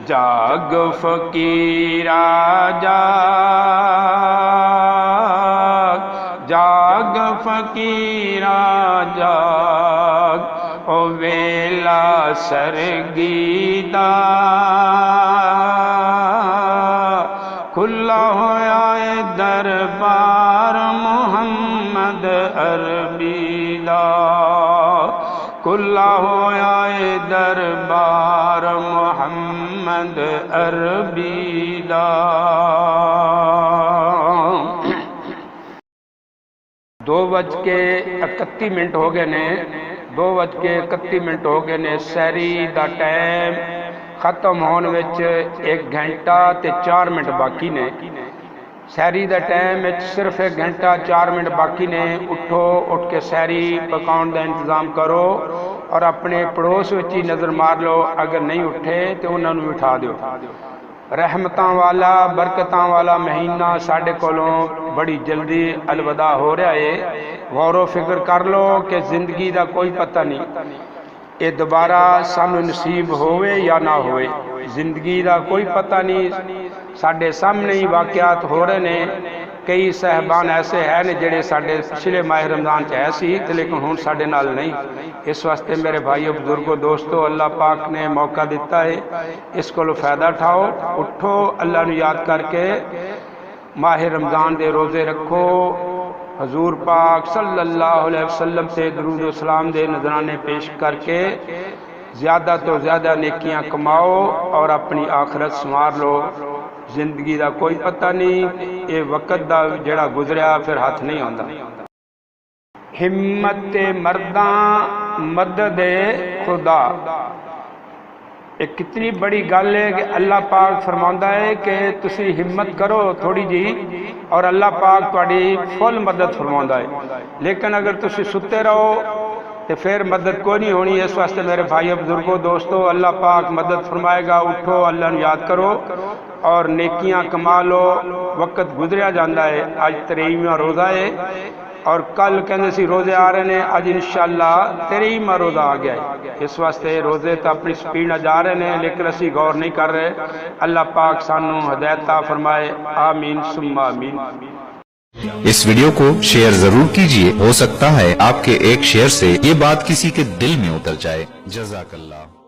جاگ فقیرا جاگ، جاگ فقیرا جاگ، او ویلا سرگیدہ کھلا ہویا ہے دربار محمد عربی دا، کھلا ہویا ہے دربار محمد عربی دا۔ 2:31 ہو گئے نے، 2:31 ہو گئے نے، سحری دا ٹائم ختم ہون وچ 1 گھنٹہ تے 4 منٹ باقی نے۔ سحری دا ٹائم وچ صرف 1 گھنٹہ 4 منٹ باقی نے۔ اٹھو، اٹھ کے سحری پکاؤن دا انتظام کرو اور اپنے پڑوس وچ ہی نظر مار لو، اگر نہیں اٹھے تو انہاں نوں اٹھا دیو۔ رحمتاں والا برکتاں والا مہینہ ساڈے کولوں بڑی جلدی الوداع ہو رہا ہے۔ غور و فکر کر لو کہ زندگی دا کوئی پتہ نہیں یہ دوبارہ سانو نصیب ہوئے یا نہ ہوئے، زندگی دا کوئی پتہ نہیں۔ ساڈے سامنے ہی واقعات ہو رہے نے، کئی صاحبان ایسے ہیں جڑے ساڈے پچھلے ماہ رمضان چ ہے سی لیکن ہن ساڈے نال نہیں۔ اس واسطے میرے بھائیو بزرگو دوستو، اللہ پاک نے موقع دیتا ہے، اس کو فائدہ اٹھاؤ، اٹھو، اللہ نو یاد کر کے ماہ رمضان دے روزے رکھو، حضور پاک صلی اللہ علیہ وسلم سے درود و سلام دے نذرانے پیش کر کے زیادہ تو زیادہ نیکیاں کماؤ اور اپنی آخرت سنوار لو۔ زندگی دا کوئی پتہ نہیں، یہ وقت دا جڑا گزریا پھر ہاتھ نہیں آندا۔ ہمت مرداں مدد خدا، ایک کتنی بڑی گل ہے کہ اللہ پاک فرماتا ہے کہ تسی ہمت کرو تھوڑی جی اور اللہ پاک تہاڈی فل مدد فرماتا ہے، لیکن اگر تسی ستے رہو تو پھر مدد کوئی نہیں ہونی۔ اس واسطے میرے بھائیو بزرگوں دوستو، اللہ پاک مدد فرمائے گا، اٹھو، اللہ نو یاد کرو اور نیکیاں کما لو۔ وقت گزریا جاندہ ہے، آج 23واں روزہ ہے اور کل کہنے سی روزے آ رہے ہیں، آج انشاءاللہ 23واں روزہ آ گیا ہے۔ اس واسطے روزے تو اپنی سپیڈ جا رہے ہیں لیکن اسی غور نہیں کر رہے۔ اللہ پاک سانو ہدایت عطا فرمائے، آمین ثم آمین۔ اس ویڈیو کو شیئر ضرور کیجئے، ہو سکتا ہے آپ کے ایک شیئر سے یہ بات کسی کے دل میں اتر جائے۔ جزاک اللہ۔